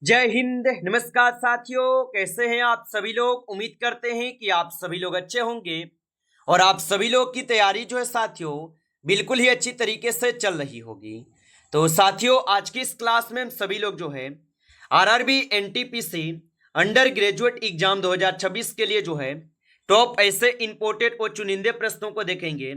जय हिंद। नमस्कार साथियों, कैसे हैं आप सभी लोग। उम्मीद करते हैं कि आप सभी लोग अच्छे होंगे और आप सभी लोग की तैयारी जो है साथियों बिल्कुल ही अच्छी तरीके से चल रही होगी। तो साथियों, आज की इस क्लास में हम सभी लोग जो है RRB NTPC under graduate exam 2026 के लिए जो है टॉप ऐसे इंपोर्टेड और चुनिंदे प्रश्नों को देखेंगे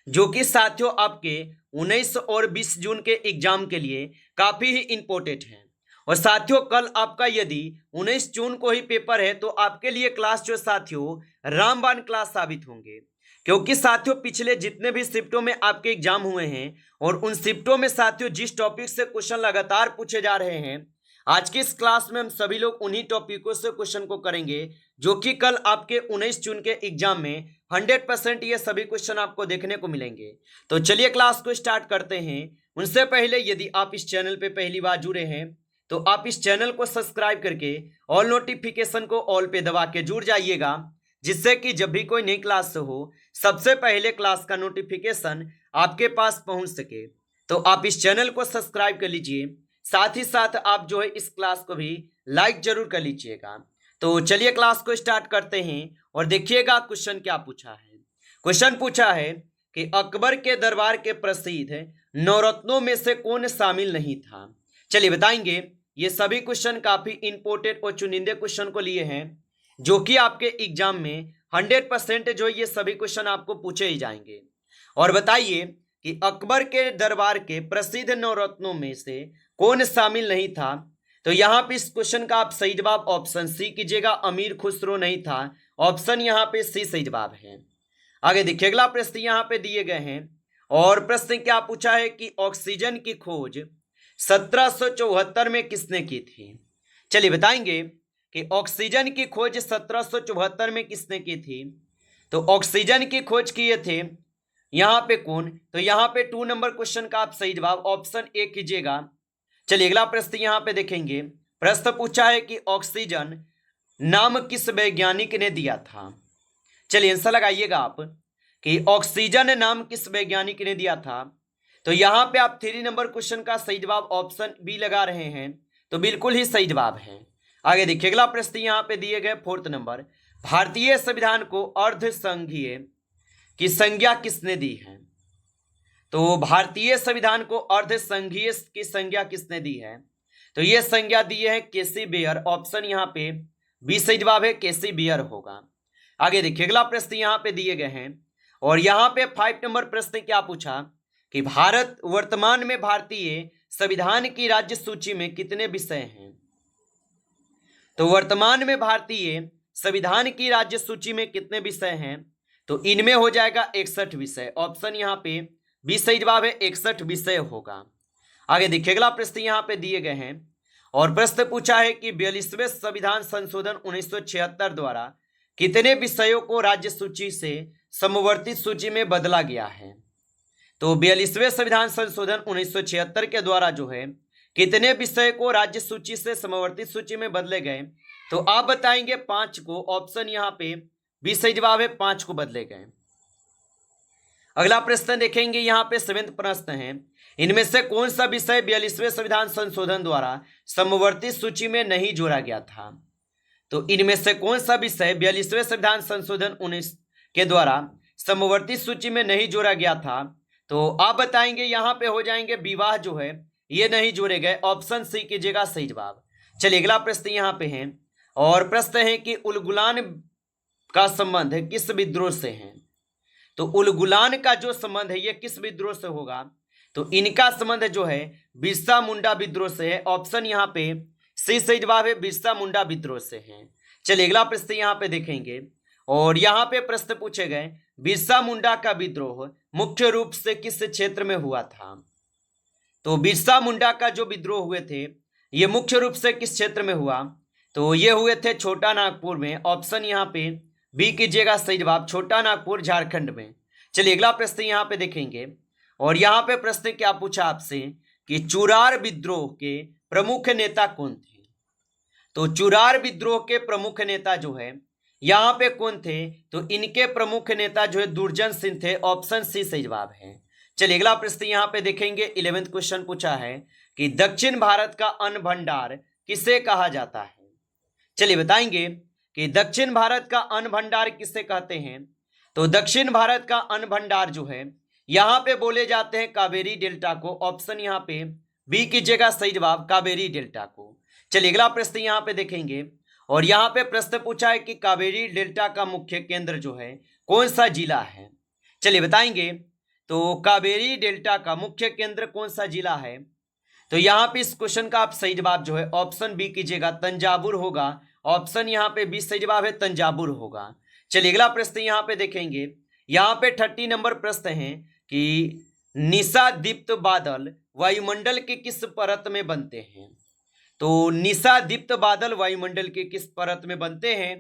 जो कि साथियों आपके 19 और 20 जून के एग्जाम के लिए काफी ही इंपोर्टेंट हैं। और साथियों, कल आपका यदि 19 जून को ही पेपर है तो आपके लिए क्लास जो साथियों रामबाण क्लास साबित होंगे, क्योंकि साथियों पिछले जितने भी शिफ्टों में आपके एग्जाम हुए हैं और उन शिफ्टों में साथियों जिस टॉपिक से क्वेश्चन लगातार पूछे जा रहे हैं, आज की इस क्लास में हम सभी लोग उन्हीं टॉपिकों से क्वेश्चन को करेंगे जो कि कल आपके 19 जून के एग्जाम में 100% ये सभी क्वेश्चन आपको देखने को मिलेंगे। तो चलिए क्लास को स्टार्ट करते हैं। उनसे पहले यदि आप इस चैनल पे पहली बार जुड़े हैं तो आप इस चैनल को सब्सक्राइब करके ऑल नोटिफिकेशन को ऑल पे दबा के जुड़ जाइएगा, जिससे कि जब भी कोई नई क्लास हो सबसे पहले क्लास का नोटिफिकेशन आपके पास पहुंच सके। तो आप इस चैनल को सब्सक्राइब कर लीजिए, साथ ही साथ आप जो है इस क्लास को भी लाइक जरूर कर लीजिएगा। तो चलिए क्लास को स्टार्ट करते हैं और देखिएगा क्वेश्चन क्या पूछा है। क्वेश्चन पूछा है कि अकबर के दरबार के प्रसिद्ध नवरत्नों में से कौन शामिल नहीं था। चलिए बताएंगे। ये सभी क्वेश्चन काफी इंपोर्टेंट और चुनिंदे क्वेश्चन को लिए हैं जो कि आपके एग्जाम में 100% जो ये सभी क्वेश्चन आपको पूछे ही जाएंगे। और बताइए कि अकबर के दरबार के प्रसिद्ध नवरत्नों में से कौन शामिल नहीं था। तो यहाँ पे इस क्वेश्चन का आप सही जवाब ऑप्शन सी कीजिएगा, अमीर खुसरो नहीं था। ऑप्शन यहाँ पे सी सही जवाब है। आगे देखिए, अगला प्रश्न यहाँ पे दिए गए हैं और प्रश्न क्या पूछा है कि ऑक्सीजन की खोज 1774 में किसने की थी। चलिए बताएंगे कि ऑक्सीजन की खोज 1774 में किसने की थी। तो ऑक्सीजन की खोज किए थे यहाँ पे कौन। तो यहाँ पे 2 नंबर क्वेश्चन का आप सही जवाब ऑप्शन ए कीजिएगा। चलिए अगला प्रश्न यहाँ पे देखेंगे। प्रश्न पूछा है कि ऑक्सीजन नाम किस वैज्ञानिक ने दिया था। चलिए आंसर लगाइएगा आप कि ऑक्सीजन नाम किस वैज्ञानिक ने दिया था। तो यहाँ पे आप 3 नंबर क्वेश्चन का सही जवाब ऑप्शन बी लगा रहे हैं, तो बिल्कुल ही सही जवाब है। आगे देखिए, अगला प्रश्न यहाँ पे दिए गए 4th नंबर। भारतीय संविधान को अर्ध संघीय की संज्ञा किसने दी है। तो भारतीय संविधान को अर्ध संघीय की संज्ञा किसने दी है। तो ये संज्ञा दी है केसी बेयर। ऑप्शन यहाँ पे बी सही जवाब है, केसी बेयर होगा। आगे देखिए, अगला प्रश्न यहाँ पे दिए गए हैं और यहाँ पे 5 नंबर प्रश्न क्या पूछा कि भारत वर्तमान में भारतीय संविधान की राज्य सूची में कितने विषय हैं। तो वर्तमान में भारतीय संविधान की राज्य सूची में कितने विषय हैं। तो इनमें हो जाएगा 61 विषय। ऑप्शन यहाँ पे बी सही जवाब है, 61 विषय होगा। आगे देखिए, अगला प्रश्न यहाँ पे दिए गए हैं और प्रश्न पूछा है कि 42वें संविधान संशोधन 1976 द्वारा कितने विषयों को राज्य सूची से समवर्तित सूची में बदला गया है। तो 42वें संविधान संशोधन 1976 के द्वारा जो है कितने विषय को राज्य सूची से समवर्तित सूची में बदले गए। तो आप बताएंगे 5 को। ऑप्शन यहाँ पे बी सही जवाब है, 5 को बदले गए। अगला प्रश्न देखेंगे, यहाँ पे 7th प्रश्न है। इनमें से कौन सा विषय 42वें संविधान संशोधन द्वारा समवर्तित सूची में नहीं जोड़ा गया था। तो इनमें से कौन सा विषय 42वें संविधान संशोधन 19 के द्वारा समवर्तित सूची में नहीं जोड़ा गया था। तो आप बताएंगे यहाँ पे हो जाएंगे विवाह जो है ये नहीं जोड़े गए। ऑप्शन सी कीजिएगा सही जवाब। चलिए अगला प्रश्न यहाँ पे है और प्रश्न है कि उलगुलान का संबंध किस विद्रोह से है। तो उलगुलान का जो संबंध है ये किस विद्रोह से होगा। तो इनका संबंध जो है बिरसा मुंडा विद्रोह से है। ऑप्शन यहाँ पे सी सही जवाब है, बिरसा मुंडा विद्रोह से है। चलिए अगला प्रश्न यहाँ पे देखेंगे और यहाँ पे प्रश्न पूछे गए बिरसा मुंडा का विद्रोह मुख्य रूप से किस क्षेत्र में हुआ था। तो बिरसा मुंडा का जो विद्रोह हुए थे ये मुख्य रूप से किस क्षेत्र में हुआ। तो ये हुए थे छोटा नागपुर में। ऑप्शन यहाँ पे बी कीजिएगा सही जवाब, छोटा नागपुर झारखंड में। चलिए अगला प्रश्न यहाँ पे देखेंगे और यहाँ पे प्रश्न क्या पूछा आपसे कि चुरार विद्रोह के प्रमुख नेता कौन थे। तो चुरार विद्रोह के प्रमुख नेता जो है यहाँ पे कौन थे। तो इनके प्रमुख नेता जो है दुर्जन सिंह थे। ऑप्शन सी सही जवाब है। चलिए अगला प्रश्न यहाँ पे देखेंगे। 11th क्वेश्चन पूछा है कि दक्षिण भारत का अन्न भंडार किसे कहा जाता है? चलिए बताएंगे कि दक्षिण भारत का अन्न भंडार किसे कहते हैं? तो दक्षिण भारत का अन्न भंडार जो है यहाँ पे बोले जाते हैं कावेरी डेल्टा को। ऑप्शन यहाँ पे बी कीजिएगा सही जवाब, कावेरी डेल्टा को। चलिए अगला प्रश्न यहाँ पे देखेंगे, और यहाँ पे प्रश्न पूछा है कि कावेरी डेल्टा का मुख्य केंद्र जो है कौन सा जिला है? चलिए बताएंगे, तो कावेरी डेल्टा का मुख्य केंद्र कौन सा जिला है? तो यहाँ पे इस क्वेश्चन का आप सही जवाब जो है ऑप्शन बी कीजिएगा, तंजावुर होगा। ऑप्शन यहाँ पे बी सही जवाब है, तंजावुर होगा। चलिए अगला प्रश्न यहाँ पे देखेंगे, यहाँ पे 30 नंबर प्रश्न है कि निशा दीप्त बादल वायुमंडल के किस परत में बनते हैं? तो निशा दीप्त बादल वायुमंडल के किस परत में बनते हैं?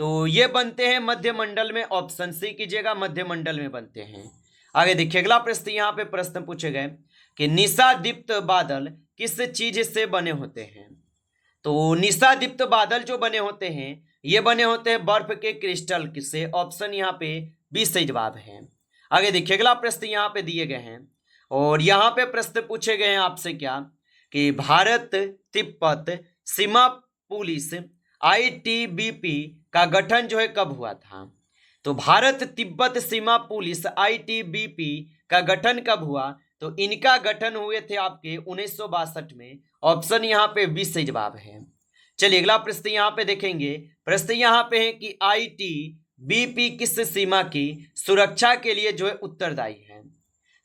तो ये बनते हैं मध्यमंडल में। ऑप्शन सी कीजिएगा, मध्यमंडल में बनते हैं। आगे देखिए अगला प्रश्न, यहाँ पे प्रश्न पूछे गए कि निशा दीप्त बादल किस चीज से बने होते हैं? तो निशा दीप्त बादल जो बने होते हैं ये बने होते हैं बर्फ के क्रिस्टल से। ऑप्शन यहाँ पे बी सही जवाब है। आगे देखिए अगला प्रश्न यहाँ पे दिए गए हैं, और यहाँ पे प्रश्न पूछे गए हैं आपसे क्या कि भारत तिब्बत सीमा पुलिस ITBP का गठन जो है कब हुआ था? तो भारत तिब्बत सीमा पुलिस ITBP का गठन कब हुआ? तो इनका गठन हुए थे आपके 1962 में। ऑप्शन यहाँ पे 20 सही जवाब है। चलिए अगला प्रश्न यहाँ पे देखेंगे, प्रश्न यहाँ पे है कि ITBP किस सीमा की सुरक्षा के लिए जो है उत्तरदायी है?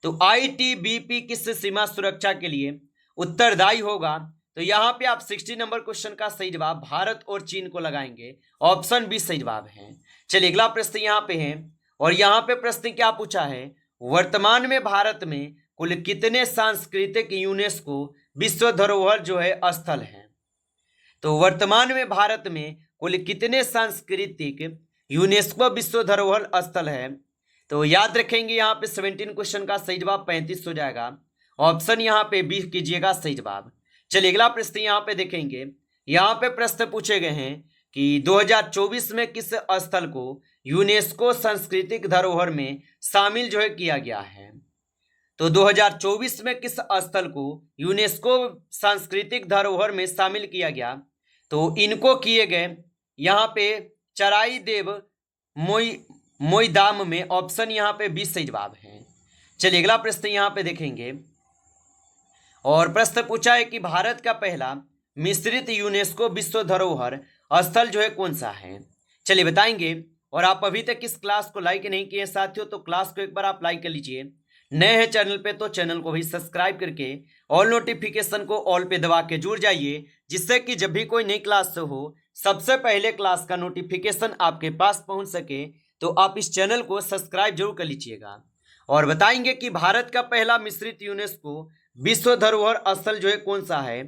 तो ITBP किस सीमा सुरक्षा के लिए उत्तरदायी होगा? तो यहाँ पे आप 60 नंबर क्वेश्चन का सही जवाब भारत और चीन को लगाएंगे। ऑप्शन बी सही जवाब है। चलिए अगला प्रश्न यहाँ पे है, और यहाँ पे प्रश्न क्या पूछा है, वर्तमान में भारत में कुल कितने सांस्कृतिक यूनेस्को विश्व धरोहर जो है स्थल हैं? तो वर्तमान में भारत में कुल कितने सांस्कृतिक यूनेस्को विश्व धरोहर स्थल है? तो याद रखेंगे यहाँ पे 17 क्वेश्चन का सही जवाब 35 हो जाएगा। ऑप्शन यहाँ पे बी कीजिएगा सही जवाब। चलिए अगला प्रश्न यहाँ पे देखेंगे, यहाँ पे प्रश्न पूछे गए हैं कि 2024 में किस स्थल को यूनेस्को सांस्कृतिक धरोहर में शामिल जो है किया गया है? तो 2024 में किस स्थल को यूनेस्को सांस्कृतिक धरोहर में शामिल किया गया? तो इनको किए गए यहाँ पे चराई देव मोईदाम में। ऑप्शन यहाँ पे 20 सही जवाब है। चलिए अगला प्रश्न यहाँ पे देखेंगे, और प्रश्न पूछा है कि भारत का पहला मिश्रित यूनेस्को विश्व धरोहर स्थल जो है कौन सा है? चलिए बताएंगे, और आप अभी तक इस क्लास को लाइक नहीं किए साथियों तो क्लास को एक बार आप लाइक कर लीजिए। नए हैं चैनल पे तो चैनल को भी सब्सक्राइब करके ऑल नोटिफिकेशन को ऑल पे दबा के जुड़ जाइए, जिससे कि जब भी कोई नई क्लास हो सबसे पहले क्लास का नोटिफिकेशन आपके पास पहुंच सके। तो आप इस चैनल को सब्सक्राइब जरूर कर लीजिएगा। और बताएंगे कि भारत का पहला मिश्रित यूनेस्को विश्व धरोहर स्थल जो है कौन सा है?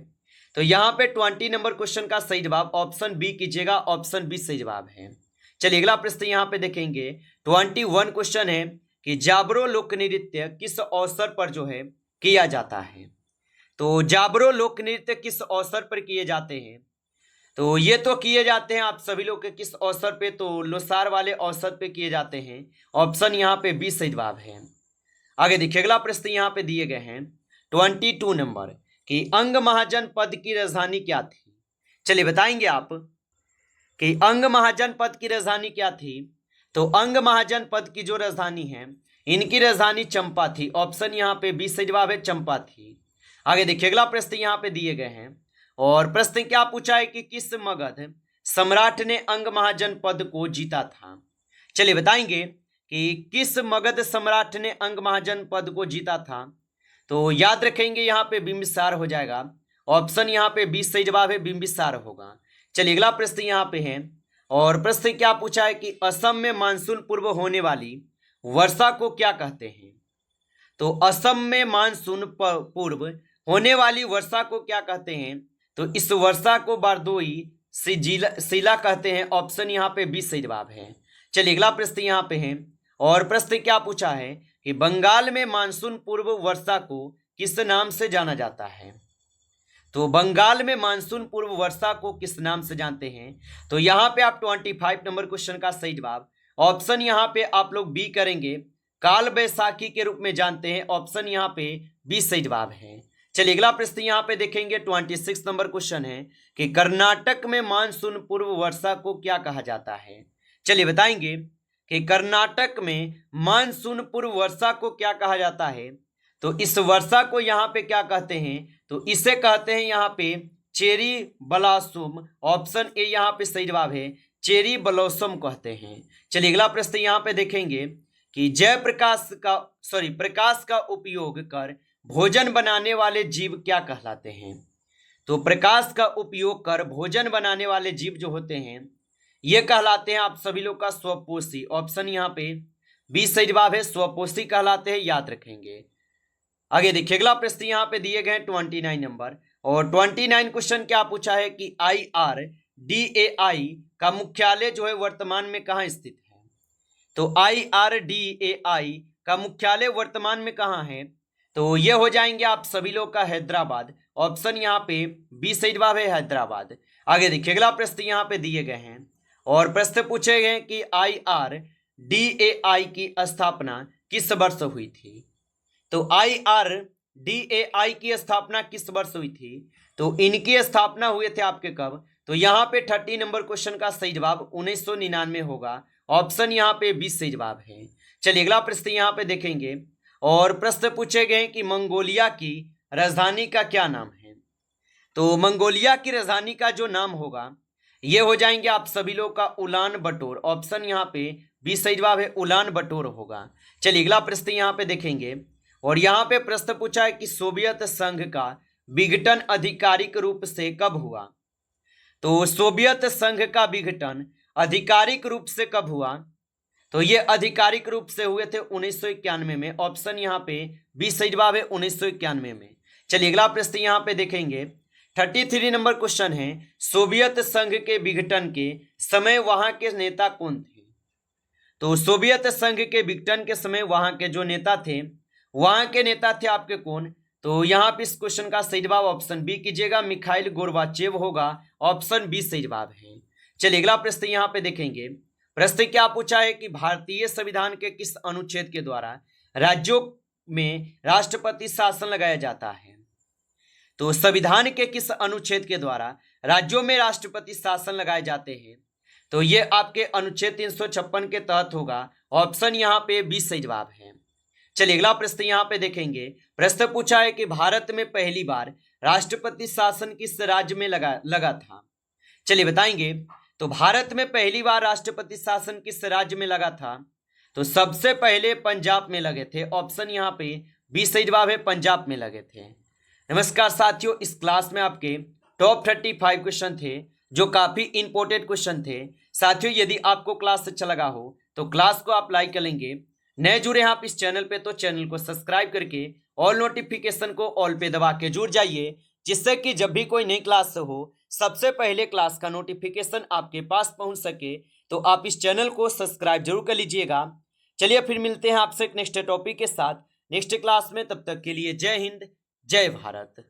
तो यहाँ पे 20 नंबर क्वेश्चन का सही जवाब ऑप्शन बी कीजिएगा, ऑप्शन बी सही जवाब है। चलिए अगला प्रश्न यहाँ पे देखेंगे, 21 क्वेश्चन है कि जाबरो लोक नृत्य किस अवसर पर जो है किया जाता है? तो जाबरो लोक नृत्य किस अवसर पर किए जाते हैं? तो ये तो किए जाते हैं आप सभी लोग के किस अवसर पे? तो लोसार वाले अवसर पे किए जाते हैं। ऑप्शन यहाँ पे बी सही जवाब है। आगे देखिए अगला प्रश्न यहाँ पे दिए गए हैं 22 नंबर कि अंग महाजन पद की राजधानी क्या थी? चलिए बताएंगे आप कि अंग महाजन पद की राजधानी क्या थी? तो अंग महाजन पद की जो राजधानी है इनकी राजधानी चंपा थी। ऑप्शन यहाँ पे बी सही जवाब है, चंपा थी। आगे देखिए अगला प्रश्न यहाँ पे दिए गए हैं, और प्रश्न क्या पूछा है कि किस मगध सम्राट ने अंग महाजन पद को जीता था? चलिए बताएंगे कि किस मगध सम्राट ने अंग महाजन पद को जीता था? तो याद रखेंगे यहाँ पे बिंबिसार हो जाएगा। ऑप्शन यहाँ पे 20 सही जवाब है, बिंबिसार होगा। चलिए अगला प्रश्न यहाँ पे है, और प्रश्न क्या पूछा है कि असम में मानसून पूर्व होने वाली वर्षा को क्या कहते हैं? तो असम में मानसून पूर्व होने वाली वर्षा को क्या कहते हैं? तो इस वर्षा को बारदोई शिला कहते हैं। ऑप्शन यहाँ पे 20 सही जवाब है। चलिए अगला प्रश्न यहाँ पे है, और प्रश्न क्या पूछा है कि बंगाल में मानसून पूर्व वर्षा को किस नाम से जाना जाता है? तो बंगाल में मानसून पूर्व वर्षा को किस नाम से जानते हैं? तो यहाँ पे आप 25 नंबर क्वेश्चन का सही जवाब ऑप्शन यहाँ पे आप लोग बी करेंगे, काल बैसाखी के रूप में जानते हैं। ऑप्शन यहाँ पे 20 सही जवाब है। चलिए अगला प्रश्न यहाँ पे देखेंगे 26 नंबर क्वेश्चन है कि कर्नाटक में मानसून पूर्व वर्षा को क्या कहा जाता है। चलिए बताएंगे कि कर्नाटक में मानसून पूर्व वर्षा को क्या कहा जाता है। तो इस वर्षा को यहाँ पे क्या कहते हैं, तो इसे कहते हैं यहाँ पे चेरी ब्लॉसम। ऑप्शन ए यहाँ पे सही जवाब है, चेरी ब्लॉसम कहते हैं। चलिए अगला प्रश्न यहाँ पे देखेंगे कि प्रकाश का उपयोग कर भोजन बनाने वाले जीव क्या कहलाते हैं। तो प्रकाश का उपयोग कर भोजन बनाने वाले जीव जो होते हैं ये कहलाते हैं आप सभी लोग का स्वपोषी। ऑप्शन यहाँ पे बी सही जवाब है, स्वपोषी कहलाते हैं, याद रखेंगे। आगे देखिए अगला प्रश्न यहाँ पे दिए गए 29 नंबर, और 29 क्वेश्चन क्या पूछा है कि IRDAI का मुख्यालय जो है वर्तमान में कहाँ स्थित है। तो IRDAI का मुख्यालय वर्तमान में कहाँ है, तो ये हो जाएंगे आप सभी लोग का हैदराबाद। ऑप्शन यहाँ पे बी सही जवाब है, हैदराबाद। आगे देखिए अगला प्रश्न यहाँ पे दिए गए हैं और प्रश्न पूछे गए कि IRDAI की स्थापना किस वर्ष हुई थी। तो IRDAI की स्थापना किस वर्ष हुई थी, तो इनकी स्थापना हुए थे आपके कब, तो यहाँ पे 30 नंबर क्वेश्चन का सही जवाब 1999 होगा। ऑप्शन यहाँ पे 20 सही जवाब है। चलिए अगला प्रश्न यहाँ पे देखेंगे और प्रश्न पूछे गए कि मंगोलिया की राजधानी का क्या नाम है। तो मंगोलिया की राजधानी का जो नाम होगा ये हो जाएंगे आप सभी लोग का उलान बटोर। ऑप्शन यहाँ पे 20 सही जवाब है, उलान बटोर होगा। चलिए अगला प्रश्न यहाँ पे देखेंगे और यहाँ पे प्रश्न पूछा है कि सोवियत संघ का विघटन आधिकारिक रूप से कब हुआ। तो सोवियत संघ का विघटन आधिकारिक रूप से कब हुआ, तो ये आधिकारिक रूप से हुए थे 1991 में। ऑप्शन यहाँ पे 20 सही जवाब है, 1991 में। चलिए अगला प्रश्न यहाँ पे देखेंगे 33 नंबर क्वेश्चन है, सोवियत संघ के विघटन के समय वहां के नेता कौन थे। तो सोवियत संघ के विघटन के समय वहां के जो नेता थे, वहां के नेता थे आपके कौन, तो यहाँ पे इस क्वेश्चन का सही जवाब ऑप्शन बी कीजिएगा, मिखाइल गोर्बाचेव होगा। ऑप्शन बी सही जवाब है। चलिए अगला प्रश्न यहाँ पे देखेंगे, प्रश्न क्या पूछा है कि भारतीय संविधान के किस अनुच्छेद के द्वारा राज्यों में राष्ट्रपति शासन लगाया जाता है। तो संविधान के किस अनुच्छेद के द्वारा राज्यों में राष्ट्रपति शासन लगाए जाते हैं, तो ये आपके अनुच्छेद 356 के तहत होगा। ऑप्शन यहाँ पे 20 सही जवाब है। चलिए अगला प्रश्न यहाँ पे देखेंगे, प्रश्न पूछा है कि भारत में पहली बार राष्ट्रपति शासन किस राज्य में लगा था। चलिए बताएंगे, तो भारत में पहली बार राष्ट्रपति शासन किस राज्य में लगा था, तो सबसे पहले पंजाब में लगे थे। ऑप्शन यहाँ पे 20 सही जवाब है, पंजाब में लगे थे। नमस्कार साथियों, इस क्लास में आपके टॉप 35 क्वेश्चन थे जो काफी इंपॉर्टेंट क्वेश्चन थे। साथियों यदि आपको क्लास अच्छा लगा हो तो क्लास को आप लाइक कर लेंगे। नए जुड़े हैं आप इस चैनल पे तो चैनल को सब्सक्राइब करके ऑल नोटिफिकेशन को ऑल पे दबा के जुड़ जाइए, जिससे कि जब भी कोई नई क्लास हो सबसे पहले क्लास का नोटिफिकेशन आपके पास पहुंच सके। तो आप इस चैनल को सब्सक्राइब जरूर कर लीजिएगा। चलिए फिर मिलते हैं आपसे नेक्स्ट टॉपिक के साथ नेक्स्ट क्लास में, तब तक के लिए जय हिंद जय भारत।